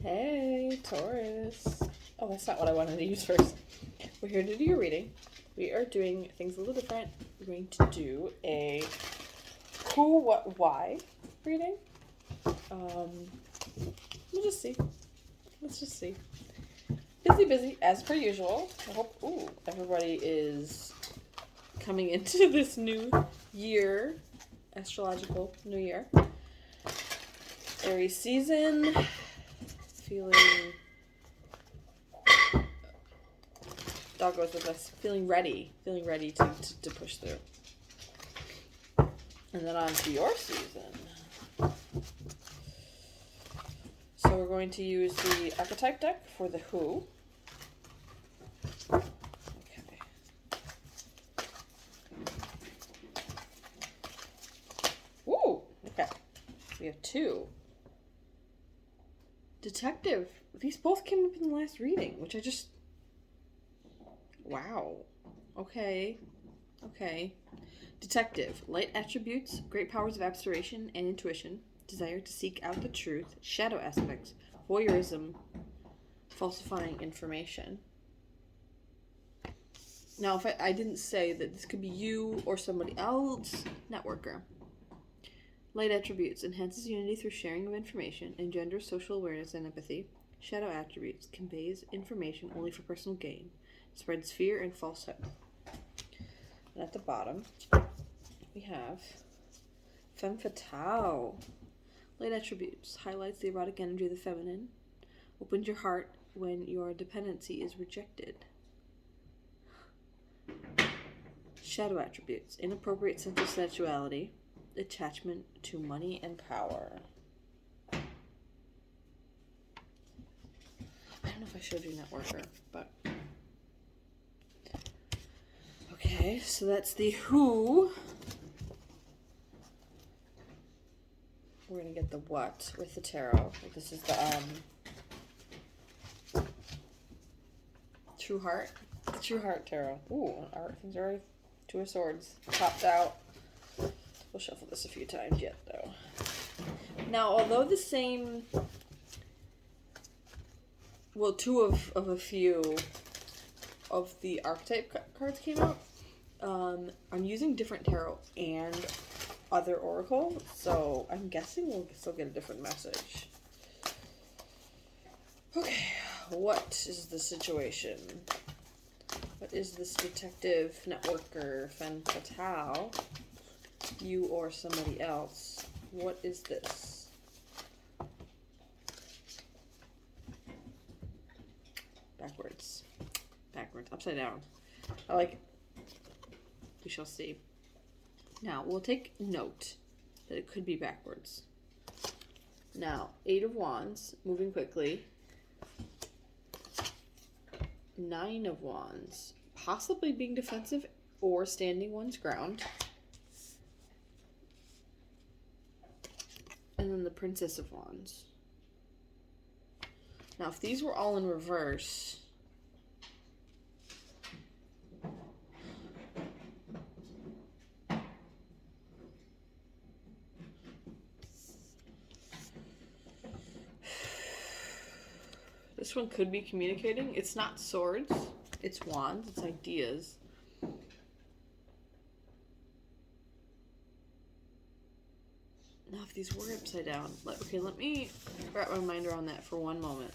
Hey, Taurus. Oh, that's not what I wanted to use first. We're here to do your reading. We are doing things a little different. We're going to do a who, what, why reading. We'll just see. Let's just see. Busy, as per usual. I hope everybody is coming into this new year, astrological new year. Aries season. Feeling, dog goes with us, feeling ready to push through. And then on to your season. So we're going to use the archetype deck for the who. Okay. Ooh, okay. We have two. Detective. These both came up in the last reading, which I just... Wow. Okay. Detective. Light attributes, great powers of observation and intuition, desire to seek out the truth, shadow aspects, voyeurism, falsifying information. Now, if I didn't say that this could be you or somebody else, networker. Light attributes enhances unity through sharing of information, engenders social awareness and empathy. Shadow attributes conveys information only for personal gain, spreads fear and false hope. And at the bottom, we have femme fatale. Light attributes highlights the erotic energy of the feminine, opens your heart when your dependency is rejected. Shadow attributes inappropriate sense of sensuality, attachment to money and power. I don't know if I showed you networker, but okay, so that's the who. We're gonna get the what with the tarot. This is the True Heart. The True Heart tarot. Ooh, things are Two of Swords popped out. We'll shuffle this a few times yet, though. Now, although the same... Well, two of a few of the archetype cards came out, I'm using different tarot and other oracle, so I'm guessing we'll still get a different message. Okay, what is the situation? What is this detective, networker, femme fatale? You or somebody else. What is this? Backwards, upside down. I like it. We shall see. Now, we'll take note that it could be backwards. Now, 8 of Wands, moving quickly. 9 of Wands, possibly being defensive or standing one's ground. And then the Princess of Wands. Now, if these were all in reverse... This one could be communicating. It's not swords. It's wands. It's ideas. Now, if these were upside down... Okay, let me wrap my mind around that for one moment.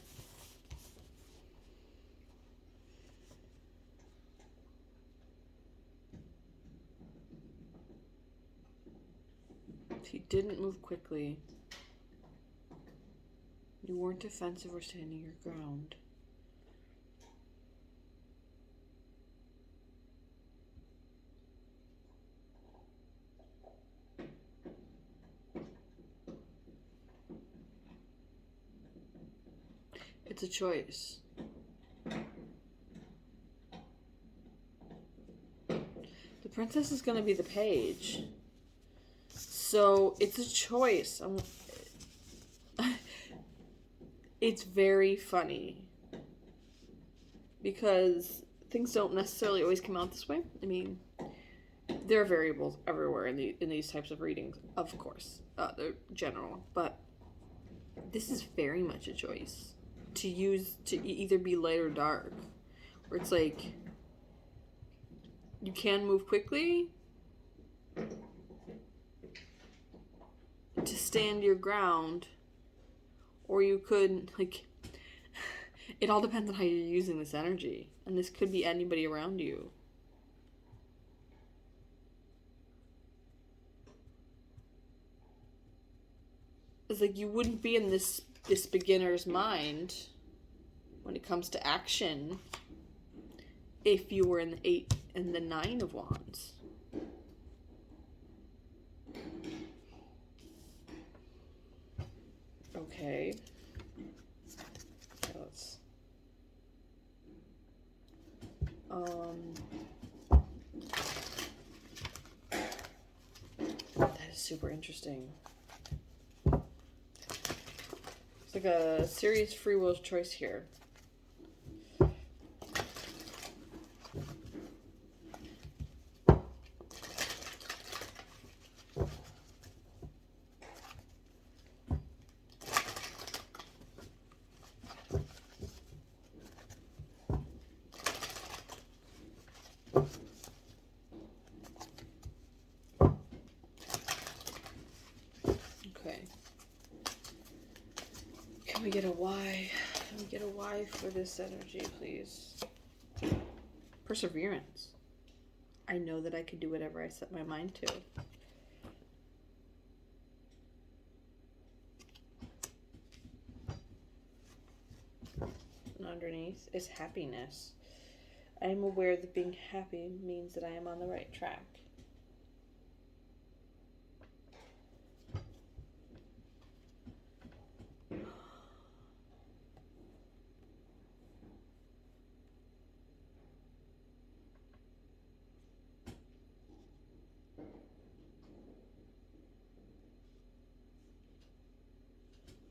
If you didn't move quickly... You weren't defensive or standing your ground. It's a choice. The princess is going to be the page. So it's a choice. It's very funny because things don't necessarily always come out this way. I mean, there are variables everywhere in these types of readings, of course. They're general, but this is very much a choice to use, to either be light or dark. Where it's like, you can move quickly to stand your ground, or you could, like, it all depends on how you're using this energy. And this could be anybody around you. It's like you wouldn't be in this beginner's mind when it comes to action if you were in the 8 and the 9 of Wands. Okay. Let's that is super interesting. It's like a serious free will choice here. Can we get a why? Can we get a why for this energy, please? Perseverance. I know that I can do whatever I set my mind to. And underneath is happiness. I am aware that being happy means that I am on the right track.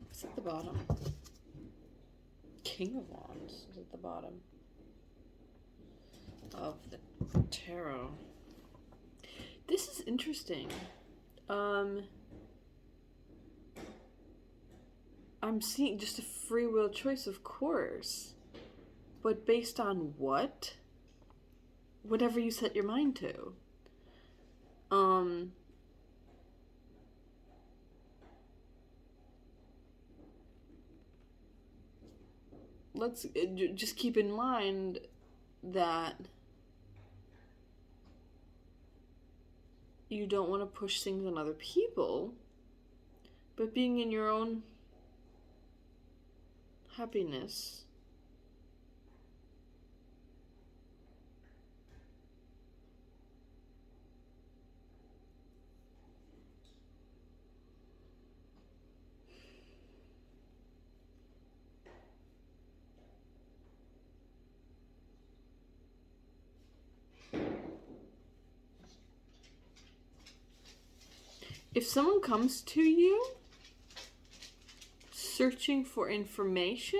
What's at the bottom? King of Wands is at the bottom of the tarot. This is interesting. I'm seeing just a free will choice, of course. But based on what? Whatever you set your mind to. Let's just keep in mind that you don't want to push things on other people, but being in your own happiness. If someone comes to you searching for information,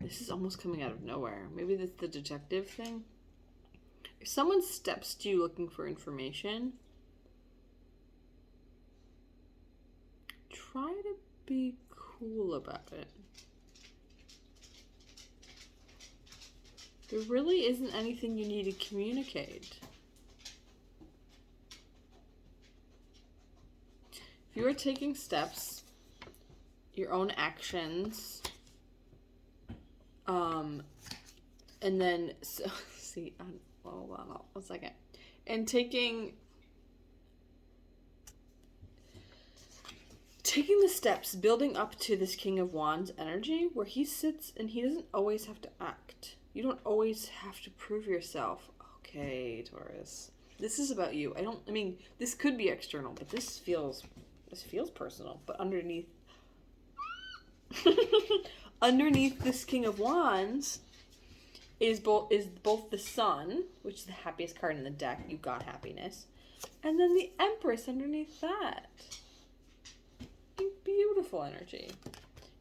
this is almost coming out of nowhere. Maybe that's the detective thing. If someone steps to you looking for information, try to be cool about it. There really isn't anything you need to communicate. If you are taking steps, your own actions, and then, so, see, hold on 1 second. And taking the steps, building up to this King of Wands energy, where he sits and he doesn't always have to act. You don't always have to prove yourself. Okay, Taurus. This is about you. I mean, this could be external, but this feels personal. But underneath underneath this King of Wands is both the Sun, which is the happiest card in the deck. You got happiness. And then the Empress underneath that. Beautiful energy.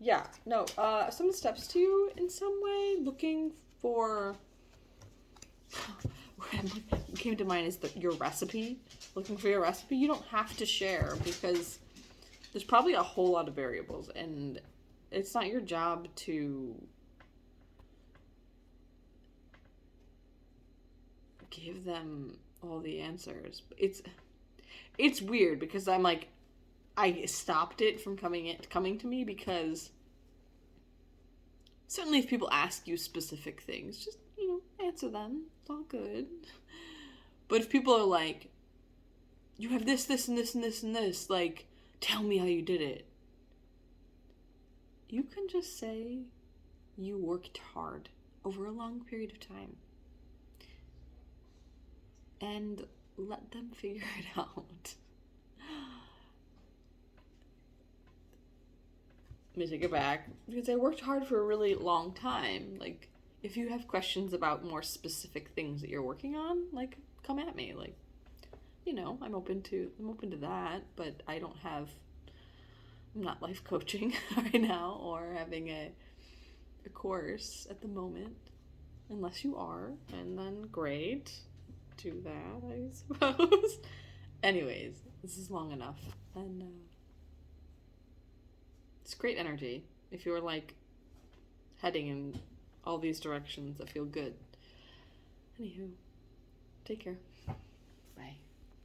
Yeah, no, someone steps to you in some way looking for what came to mind is your recipe. Looking for your recipe, you don't have to share because there's probably a whole lot of variables, and it's not your job to give them all the answers. It's weird because I'm like, I stopped it from coming to me because certainly if people ask you specific things, just, answer them. It's all good. But if people are like, you have this, this, and this, and this, and this, like, tell me how you did it. You can just say you worked hard over a long period of time. And let them figure it out. Let me take it back. Because I worked hard for a really long time. Like, if you have questions about more specific things that you're working on, like, come at me. Like, I'm open to that, but I'm not life coaching right now or having a course at the moment. Unless you are, and then great. Do that, I suppose. Anyways, this is long enough. And it's great energy. If you're like heading in all these directions that feel good. Anywho, take care. Bye.